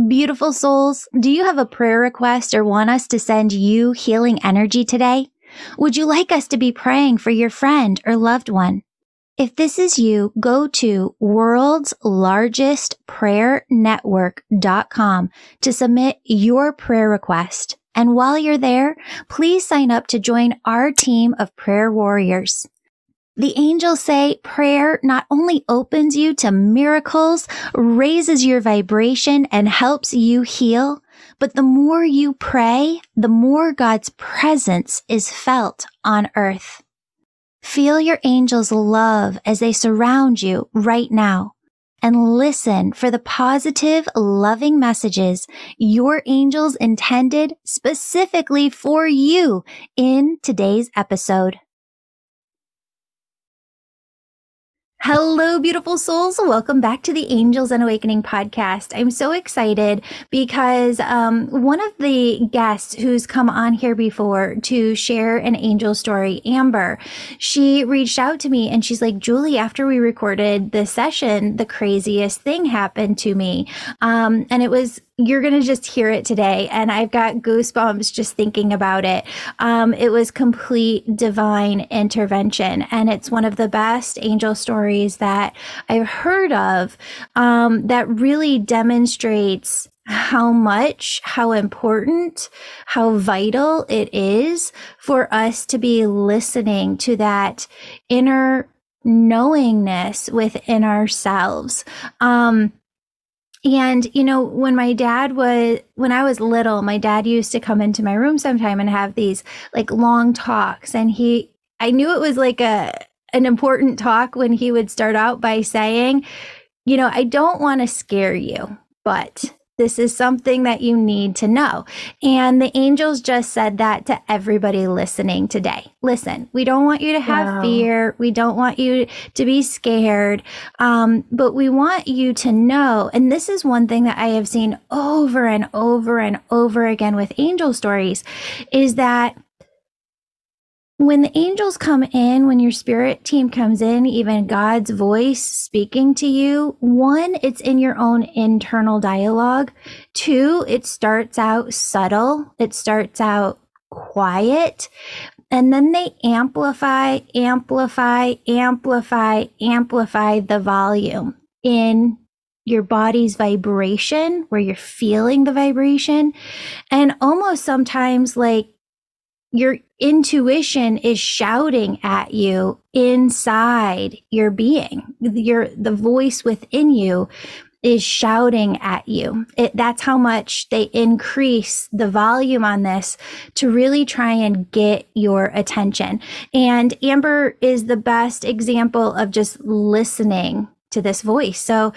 Beautiful souls, do you have a prayer request or want us to send you healing energy today? Would you like us to be praying for your friend or loved one? If this is you, go to worldslargestprayernetwork.com to submit your prayer request. And while you're there, please sign up to join our team of prayer warriors. The angels say prayer not only opens you to miracles, raises your vibration, and helps you heal, but the more you pray, the more God's presence is felt on earth. Feel your angels' love as they surround you right now, and listen for the positive, loving messages your angels intended specifically for you in today's episode. Hello, beautiful souls. Welcome back to the Angels and Awakening podcast. I'm so excited because one of the guests who's come on here before to share an angel story, Amber, she reached out to me and she's like, Julie, after we recorded this session, the craziest thing happened to me. And it was, you're going to just hear it today. And I've got goosebumps just thinking about it. It was complete divine intervention. And it's one of the best angel stories that I've heard of, that really demonstrates how important, how vital it is for us to be listening to that inner knowingness within ourselves. And, you know, when I was little, my dad used to come into my room sometime and have these like long talks. And I knew it was like an important talk when he would start out by saying, you know, I don't want to scare you, but this is something that you need to know. And the angels just said that to everybody listening today. Listen, we don't want you to have fear. We don't want you to be scared. But we want you to know, and this is one thing that I have seen over and over and over again with angel stories, is that when the angels come in, when your spirit team comes in, even God's voice speaking to you, one, it's in your own internal dialogue. Two, it starts out subtle. It starts out quiet. And then they amplify the volume in your body's vibration, where you're feeling the vibration. And almost sometimes like your intuition is shouting at you inside your being. The voice within you is shouting at you. That's how much they increase the volume on this to really try and get your attention. And Amber is the best example of just listening to this voice. So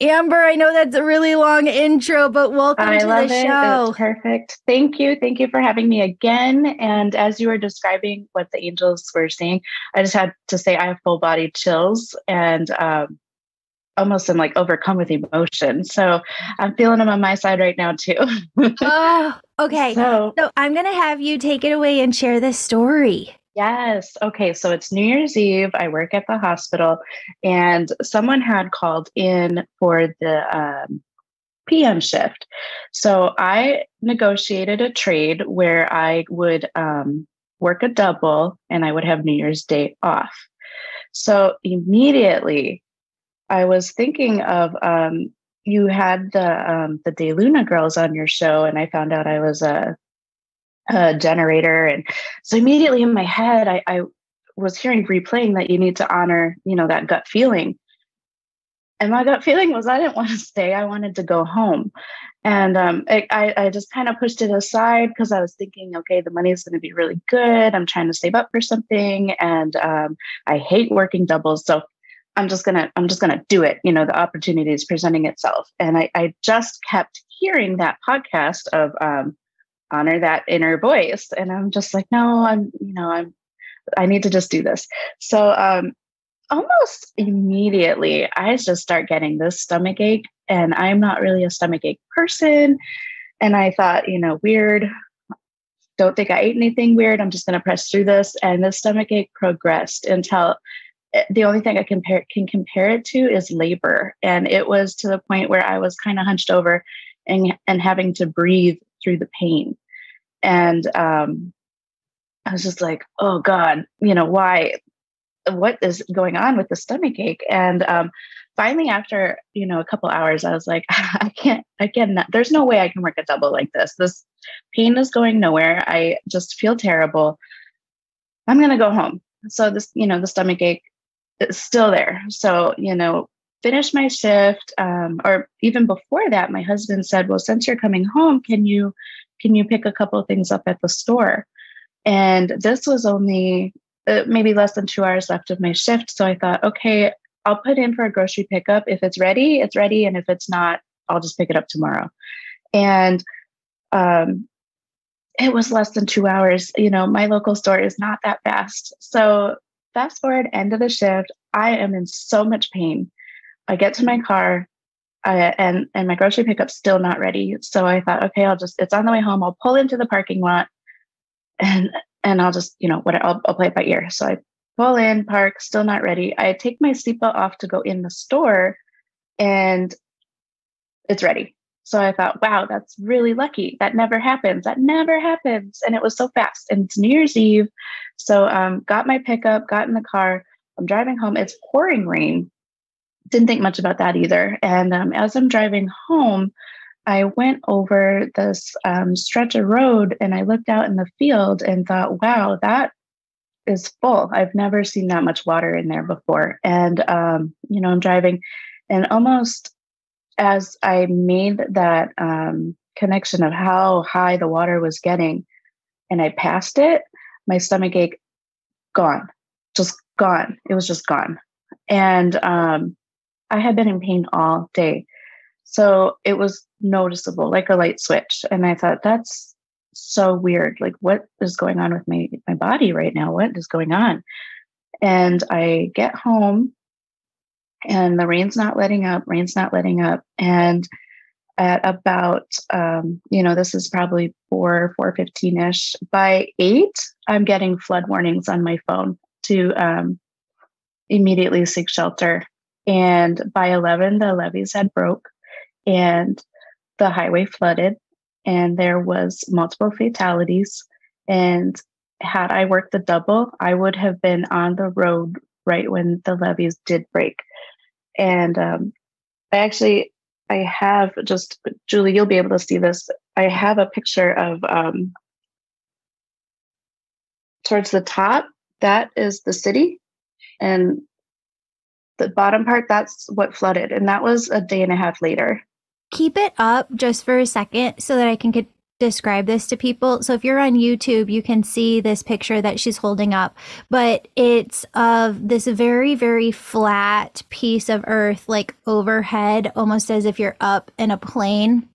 Amber, I know that's a really long intro, but welcome to the show. That's perfect. Thank you. Thank you for having me again. And as you were describing what the angels were saying, I just had to say I have full body chills and almost am like overcome with emotion. So I'm feeling them on my side right now too. Oh, okay. So I'm going to have you take it away and share this story. Yes. Okay. So it's New Year's Eve. I work at the hospital and someone had called in for the PM shift. So I negotiated a trade where I would work a double and I would have New Year's Day off. So immediately I was thinking of, you had the De Luna girls on your show, and I found out I was a generator. And so immediately in my head, I was hearing replaying that you need to honor, that gut feeling. And my gut feeling was I didn't want to stay. I wanted to go home. And I just kind of pushed it aside because I was thinking, okay, the money is going to be really good. I'm trying to save up for something. And I hate working doubles. So I'm just gonna do it. The opportunity is presenting itself. And I just kept hearing that podcast of honor that inner voice. And I'm just like, no, I need to just do this. So almost immediately, I just start getting this stomach ache, and I'm not really a stomach ache person. And I thought, weird, don't think I ate anything weird. I'm just going to press through this. And the stomach ache progressed until the only thing I can compare it to is labor. And it was to the point where I was kind of hunched over and having to breathe through the pain. And I was just like, oh God, why? What is going on with the stomach ache? And finally, after a couple hours, I was like, I can't. There's no way I can work a double like this. This pain is going nowhere. I just feel terrible. I'm gonna go home. So the stomach ache is still there. So finish my shift, or even before that, my husband said, well, since you're coming home, can you pick a couple of things up at the store? And this was only maybe less than 2 hours left of my shift. So I thought, okay, I'll put in for a grocery pickup. If it's ready, it's ready. And if it's not, I'll just pick it up tomorrow. And it was less than 2 hours. My local store is not that fast. So fast forward, end of the shift, I am in so much pain. I get to my car, and my grocery pickup's still not ready. So I thought, okay, it's on the way home. I'll pull into the parking lot, and I'll just, I'll play it by ear. So I pull in, park, still not ready. I take my seatbelt off to go in the store, and it's ready. So I thought, wow, that's really lucky. That never happens. That never happens. And it was so fast. And it's New Year's Eve. So got my pickup, got in the car. I'm driving home. It's pouring rain. Didn't think much about that either. And as I'm driving home, I went over this stretch of road, and I looked out in the field and thought, wow, that is full. I've never seen that much water in there before. And, I'm driving, and almost as I made that connection of how high the water was getting, and I passed it, my stomach ache, gone, just gone. It was just gone. And I had been in pain all day. So it was noticeable, like a light switch. And I thought, that's so weird. Like, what is going on with my body right now? What is going on? And I get home, and the rain's not letting up. And at about, this is probably 4:15-ish. By 8, I'm getting flood warnings on my phone to immediately seek shelter. And by 11, the levees had broke, and the highway flooded, and there was multiple fatalities. And had I worked the double, I would have been on the road right when the levees did break. And I have just, Julie, you'll be able to see this. I have a picture of towards the top, that is the city. And the bottom part, that's what flooded. And that was a day and a half later. Keep it up just for a second so that I can describe this to people. So if you're on YouTube, you can see this picture that she's holding up, but it's of this very, very flat piece of earth, like overhead, almost as if you're up in a plane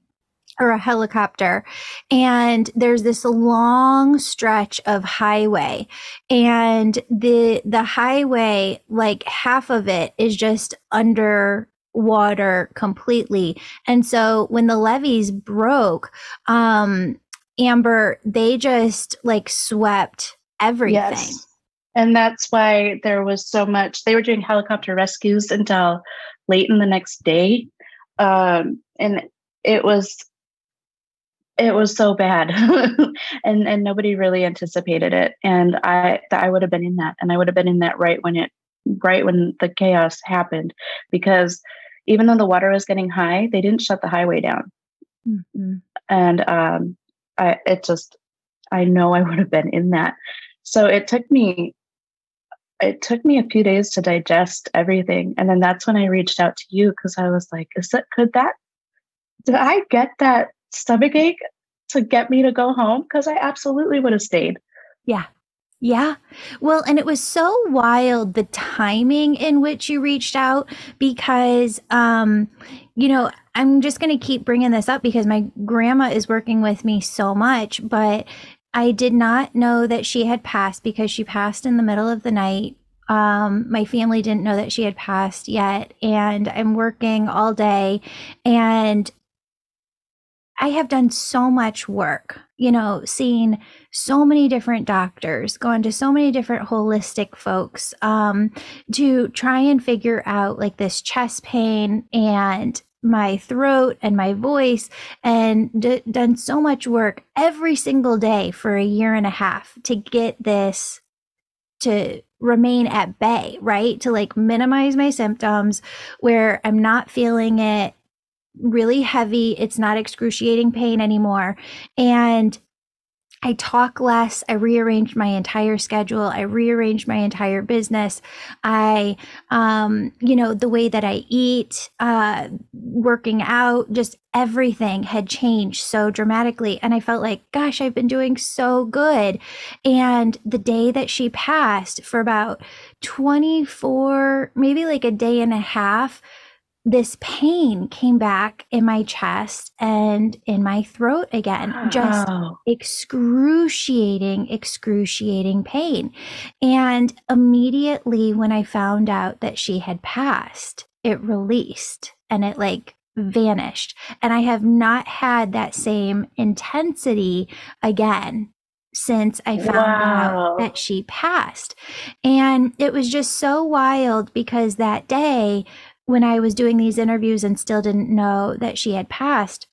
or a helicopter. And there's this long stretch of highway, and the highway, like half of it is just under water completely. And so when the levees broke, Amber, they just like swept everything. Yes. And that's why there was so much. They were doing helicopter rescues until late in the next day. And it was so bad. and nobody really anticipated it. And I would have been in that. And I would have been in that right when the chaos happened, because even though the water was getting high, they didn't shut the highway down. Mm-hmm. And I know I would have been in that. So it took me a few days to digest everything. And then that's when I reached out to you, because I was like, did I get that stomach ache to get me to go home? Because I absolutely would have stayed. Yeah. Yeah. Well, and it was so wild, the timing in which you reached out, because, I'm just going to keep bringing this up because my grandma is working with me so much, but I did not know that she had passed because she passed in the middle of the night. My family didn't know that she had passed yet, and I'm working all day, and I have done so much work, seeing so many different doctors, going to so many different holistic folks, to try and figure out like this chest pain and my throat and my voice and done so much work every single day for a year and a half to get this to remain at bay, right? To like minimize my symptoms where I'm not feeling it really heavy. It's not excruciating pain anymore. And I talk less. I rearranged my entire schedule. I rearranged my entire business. I, the way that I eat, working out, just everything had changed so dramatically. And I felt like, gosh, I've been doing so good. And the day that she passed, for about 24, maybe like a day and a half, this pain came back in my chest and in my throat again, just Wow. excruciating pain. And immediately when I found out that she had passed, it released and it like vanished. And I have not had that same intensity again since I found out Wow. that she passed. And it was just so wild because that day, when I was doing these interviews and still didn't know that she had passed,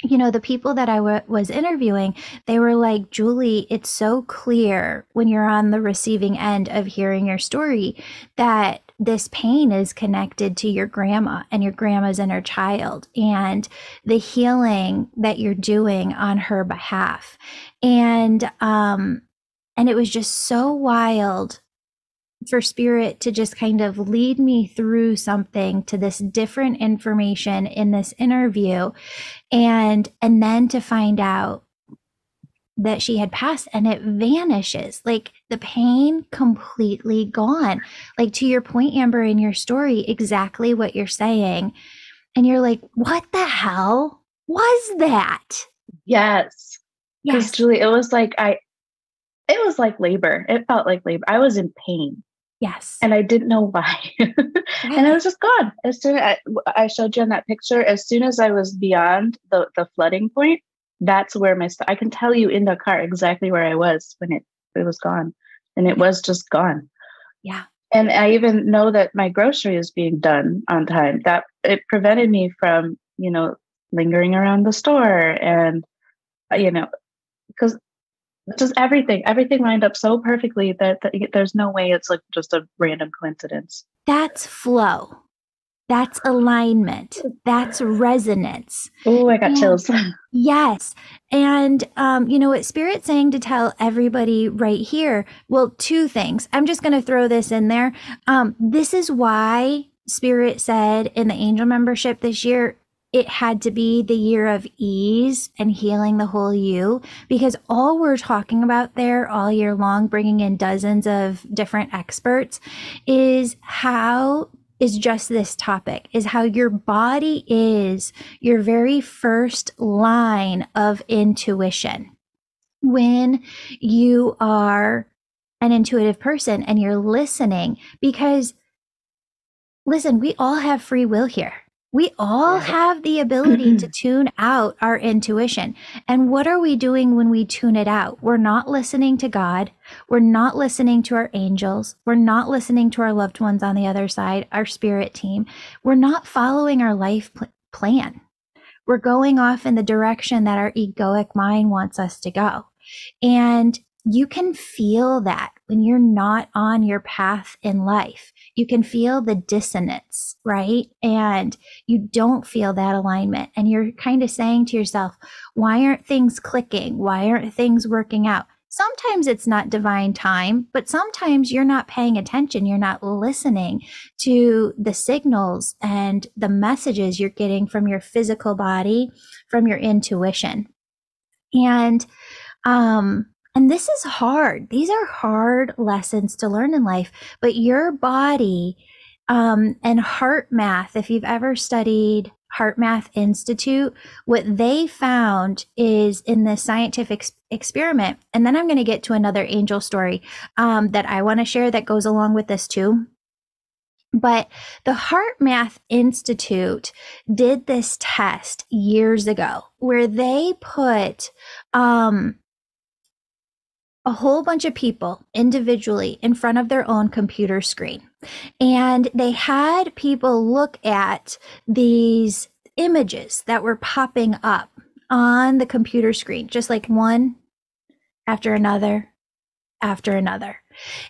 the people that I was interviewing, they were like, Julie, it's so clear when you're on the receiving end of hearing your story that this pain is connected to your grandma and your grandma's inner child and the healing that you're doing on her behalf. And it was just so wild for spirit to just kind of lead me through something to this different information in this interview and then to find out that she had passed and it vanishes, like the pain completely gone. Like to your point, Amber, in your story, exactly what you're saying. And you're like, what the hell was that? Yes. Because Yes. Julie, it was like labor. It felt like labor. I was in pain. Yes. And I didn't know why. And I Right. was just gone. As soon as I showed you in that picture, as soon as I was beyond the flooding point, that's where I can tell you in the car exactly where I was when it was gone. And it was just gone. Yeah. And I even know that my grocery is being done on time. That it prevented me from, lingering around the store and, because just everything lined up so perfectly that there's no way it's like just a random coincidence. That's flow. That's alignment. That's resonance. Oh, I got And chills. yes. And what Spirit's saying to tell everybody right here, well, two things. I'm just going to throw this in there. This is why Spirit said in the angel membership this year, it had to be the year of ease and healing the whole you, because all we're talking about there all year long, bringing in dozens of different experts, is just this topic, is how your body is your very first line of intuition. When you are an intuitive person and you're listening, because listen, we all have free will here. We all Right. have the ability to tune out our intuition. And what are we doing when we tune it out? We're not listening to God. We're not listening to our angels. We're not listening to our loved ones on the other side, our spirit team. We're not following our life plan. We're going off in the direction that our egoic mind wants us to go. And you can feel that when you're not on your path in life. You can feel the dissonance, right? And you don't feel that alignment. And you're kind of saying to yourself, why aren't things clicking? Why aren't things working out? Sometimes it's not divine time, but sometimes you're not paying attention. You're not listening to the signals and the messages you're getting from your physical body, from your intuition. And this is hard. These are hard lessons to learn in life, but your body, and heart math, if you've ever studied Heart Math Institute, what they found is in this scientific experiment, and then I'm going to get to another angel story that I want to share that goes along with this too. But the Heart Math Institute did this test years ago where they put a whole bunch of people individually in front of their own computer screen. And they had people look at these images that were popping up on the computer screen, just like one after another after another.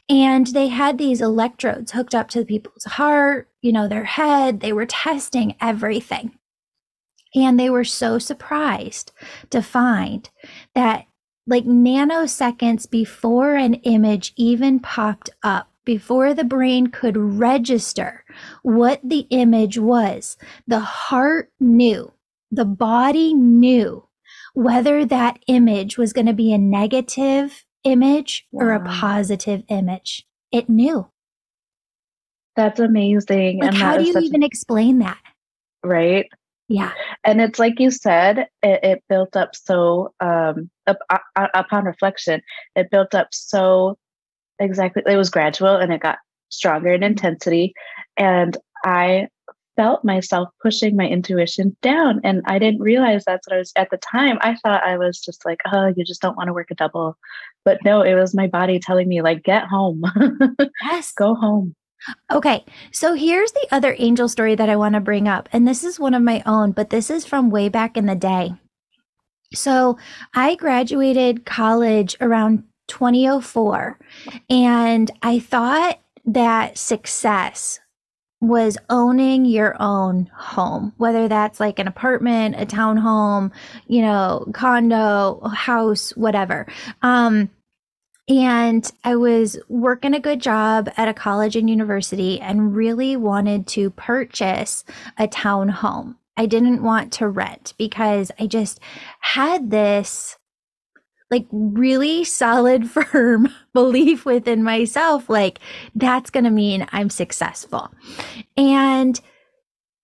And they had these electrodes hooked up to people's heart, their head. They were testing everything. And they were so surprised to find that, like, nanoseconds before an image even popped up, before the brain could register what the image was, the heart knew, the body knew whether that image was going to be a negative image or a Wow. positive image. It knew. That's amazing. Like, And how that do is you such even explain that? right. Yeah. And it's like you said, it built up so upon reflection, it built up so exactly. It was gradual and it got stronger in intensity. And I felt myself pushing my intuition down. And I didn't realize that's what I was at the time. I thought I was just like, oh, you just don't want to work a double. But no, it was my body telling me, like, get home, Yes. go home. Okay, so here's the other angel story that I want to bring up. And this is one of my own, but this is from way back in the day. So I graduated college around 2004, and I thought that success was owning your own home, whether that's like an apartment, a townhome, condo, house, whatever. And I was working a good job at a college and university and really wanted to purchase a townhome. I didn't want to rent because I just had this like really solid, firm belief within myself, like that's going to mean I'm successful. And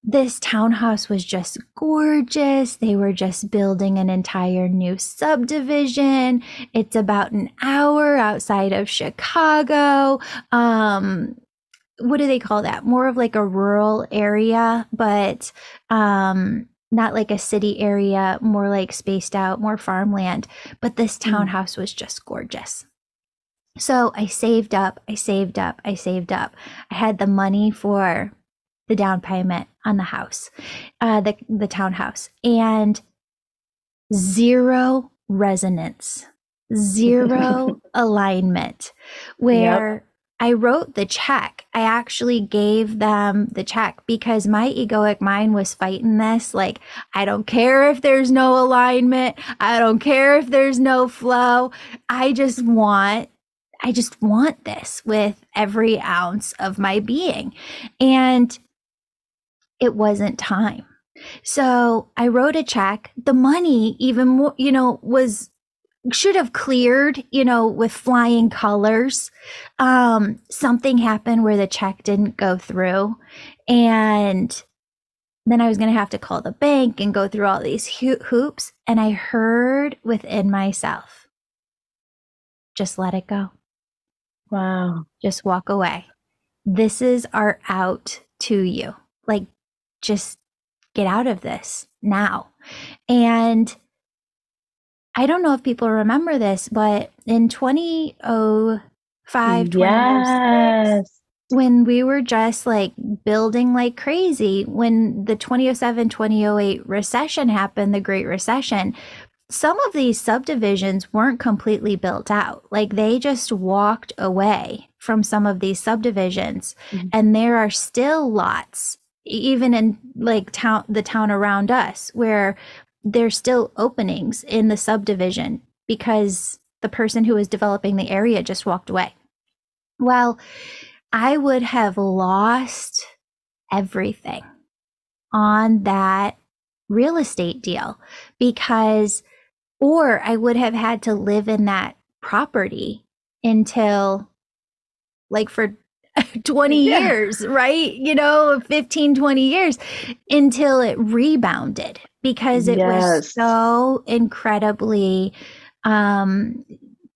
this townhouse was just gorgeous. They were just building an entire new subdivision. It's about an hour outside of Chicago. What do they call that? More of like a rural area, but not like a city area, more like spaced out, more farmland. But this Mm. townhouse was just gorgeous. So I saved up, I saved up, I saved up. I had the money for the down payment on the house, the townhouse, and zero resonance, zero alignment. Yep. Where I wrote the check, I actually gave them the check because my egoic mind was fighting this. Like, I don't care if there's no alignment. I don't care if there's no flow. I just want this with every ounce of my being. And it wasn't time. So I wrote a check. The money, even more, should have cleared, with flying colors. Something happened where the check didn't go through. And then I was going to have to call the bank and go through all these hoops. And I heard within myself, just let it go. Wow. Just walk away. This is our out to you. Like, just get out of this now. And I don't know if people remember this, but in 2005, 2006, Yes. when we were just like building like crazy, when the 2007, 2008 recession happened, the Great Recession, some of these subdivisions weren't completely built out. Like, they just walked away from some of these subdivisions. Mhm. And there are still lots, even in like the town around us, where there's still openings in the subdivision because the person who was developing the area just walked away. Well, I would have lost everything on that real estate deal because, or I would have had to live in that property until like for 20 Yeah. years, right? 15, 20 years until it rebounded because it was Yes. so incredibly,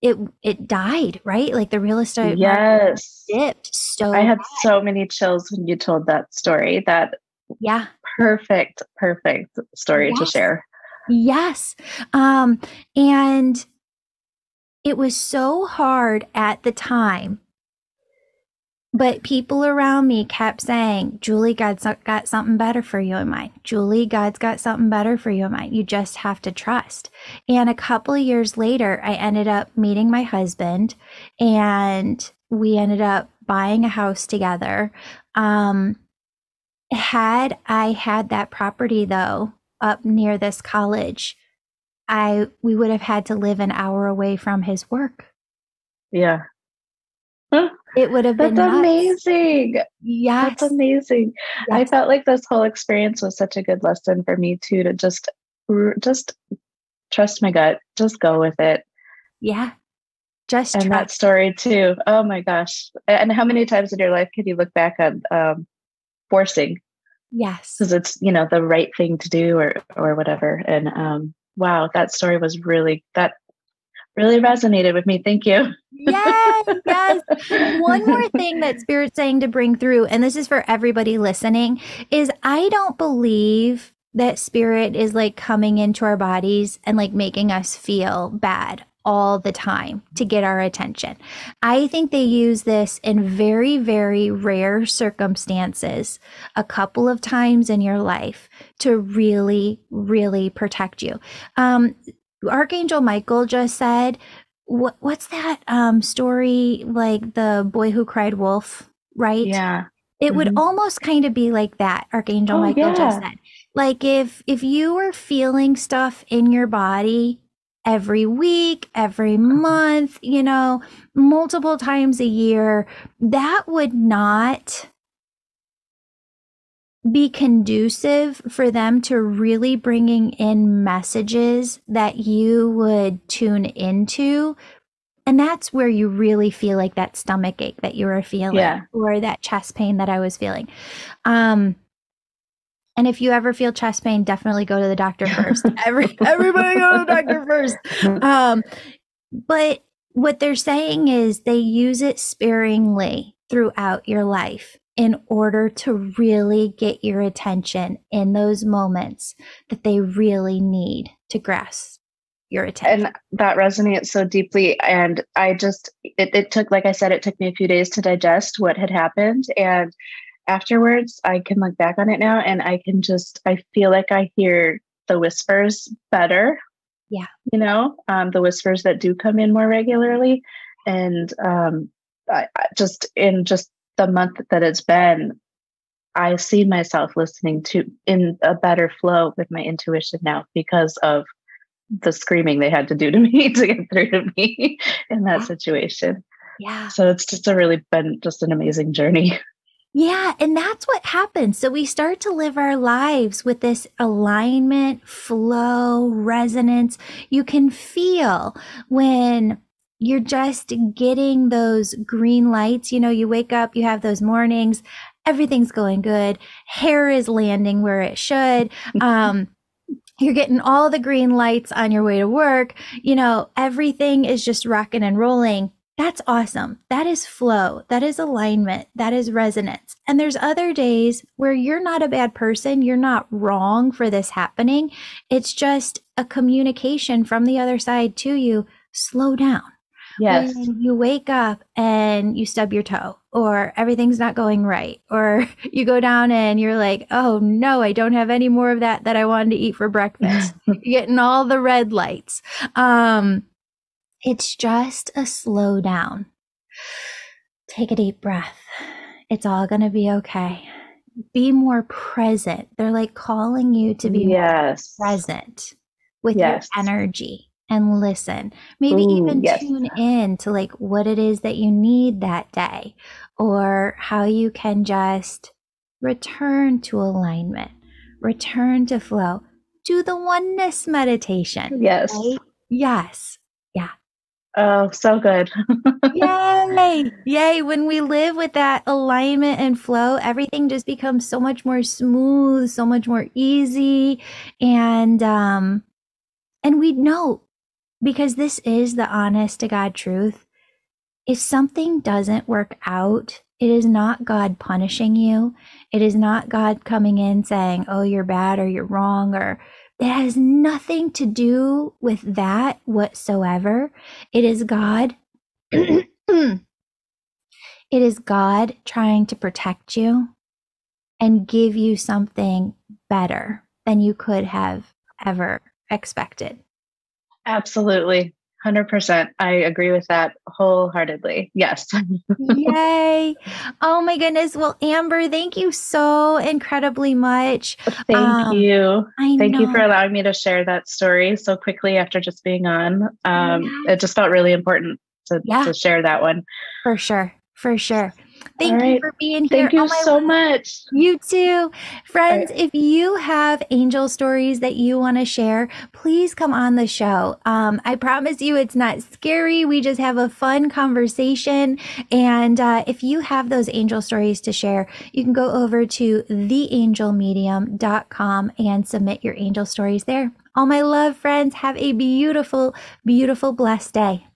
it died, right? Like the real estate market Yes. dipped so I had bad. so many chills when you told that story. That Yeah. perfect story to Yes. share. Yes. And it was so hard at the time But people around me kept saying, Julie, God's got something better for you in mind. Julie, God's got something better for you in mind. You just have to trust. And a couple of years later, I ended up meeting my husband and we ended up buying a house together. Had I had that property though, up near this college, we would have had to live an hour away from his work. Yeah. Huh. It would have That's been nuts. amazing. That's Yes. amazing. I Yes. felt like this whole experience was such a good lesson for me too, to just trust my gut, just go with it. Yeah. Just And that trust. story too. Oh my gosh. And how many times in your life can you look back on forcing Yes. because it's, the right thing to do or whatever. And wow, that story was that really resonated with me. Thank you. Yes, yes. One more thing that Spirit's saying to bring through, and this is for everybody listening, is I don't believe that Spirit is like coming into our bodies and like making us feel bad all the time to get our attention. I think they use this in very, very rare circumstances, a couple of times in your life to really, really protect you. Archangel Michael just said, what's that story, like the boy who cried wolf, right? Yeah. It would Hmm. almost kind of be like that, Archangel Oh Michael just yeah. said. Like if you were feeling stuff in your body every week, every month, multiple times a year, that would not be conducive for them to really bringing in messages that you would tune into. And that's where you really feel like that stomach ache that you were feeling Yeah. or that chest pain that I was feeling. And if you ever feel chest pain, definitely go to the doctor first. Everybody go to the doctor first. But what they're saying is they use it sparingly throughout your life in order to really get your attention in those moments that they really need to grasp your attention. And that resonates so deeply. And it took, like I said, it took me a few days to digest what had happened. And afterwards, I can look back on it now and I feel like I hear the whispers better, Yeah. the whispers that do come in more regularly. And just the month that it's been, I see myself listening to in a better flow with my intuition now because of the screaming they had to do to me to get through to me in that Yeah. situation. Yeah. So it's just really been just an amazing journey. Yeah, and that's what happens. So we start to live our lives with this alignment, flow, resonance. You can feel when you're just getting those green lights. You wake up, you have those mornings, everything's going good, hair is landing where it should. You're getting all the green lights on your way to work. Everything is just rocking and rolling. That's awesome. That is flow. That is alignment. That is resonance. And there's other days where you're not a bad person. You're not wrong for this happening. It's just a communication from the other side to you. Slow down. Yes. When you wake up and you stub your toe or everything's not going right, or you go down and you're like, oh no, I don't have any more of that I wanted to eat for breakfast. You're getting all the red lights. It's just a slow down. Take a deep breath. It's all going to be okay. Be more present. They're like calling you to be more Yes. present with your Yes. energy and listen. Maybe Ooh, even yes. tune in to like what it is that you need that day or how you can just return to alignment, return to flow. Do the oneness meditation. Yes. Right? Yes. Yeah. Oh, so good. Yay! Yay! When we live with that alignment and flow, everything just becomes so much more smooth, so much more easy. And we know, because this is the honest to God truth. If something doesn't work out, it is not God punishing you. It is not God coming in saying, oh, you're bad or you're wrong, or it has nothing to do with that whatsoever. It is God It is God trying to protect you and give you something better than you could have ever expected. Absolutely. 100%. I agree with that wholeheartedly. Yes. Yay. Oh my goodness. Well, Amber, thank you so incredibly much. Thank you. I Thank you for know. allowing me to share that story so quickly after just being on. It Yes. just felt really important Yeah, to share that one. for sure. For sure. All Thank you right. for being here. Thank Oh you my, so much. you too. All Friends, right. if you have angel stories that you want to share, please come on the show. I promise you it's not scary. We just have a fun conversation. And if you have those angel stories to share, you can go over to theangelmedium.com and submit your angel stories there. All my love, friends, have a beautiful, beautiful, blessed day.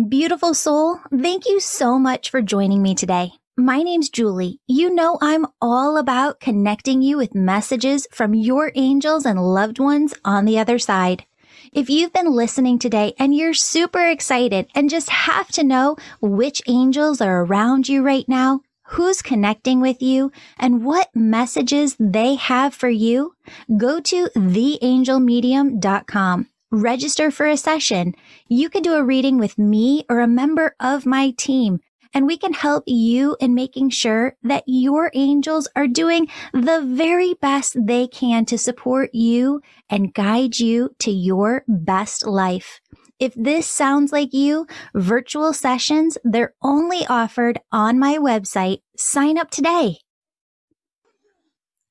Beautiful soul, thank you so much for joining me today. My name's Julie. You know I'm all about connecting you with messages from your angels and loved ones on the other side. If you've been listening today and you're super excited and just have to know which angels are around you right now, who's connecting with you, and what messages they have for you, go to theangelmedium.com. Register for a session. You can do a reading with me or a member of my team, and we can help you in making sure that your angels are doing the very best they can to support you and guide you to your best life. If this sounds like you, virtual sessions, they're only offered on my website. Sign up today.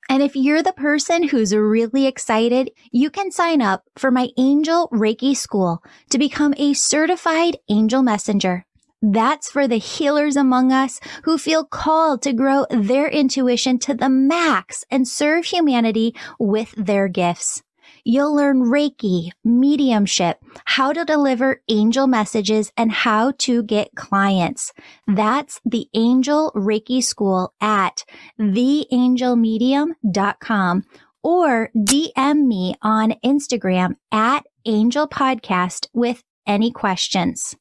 And if you're the person who's really excited, you can sign up for my Angel Reiki School to become a certified angel messenger. That's for the healers among us who feel called to grow their intuition to the max and serve humanity with their gifts. You'll learn Reiki, mediumship, how to deliver angel messages, and how to get clients. That's the Angel Reiki School at theangelmedium.com or DM me on Instagram at Angel Podcast with any questions.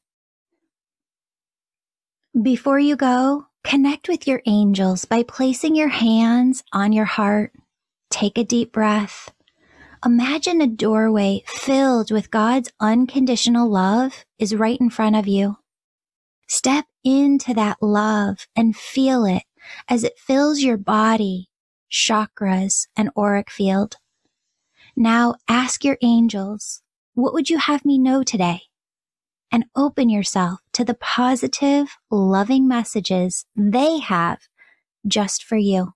Before you go, connect with your angels by placing your hands on your heart. Take a deep breath. Imagine a doorway filled with God's unconditional love is right in front of you. Step into that love and feel it as it fills your body, chakras, and auric field. Now ask your angels, what would you have me know today? And open yourself to the positive, loving messages they have just for you.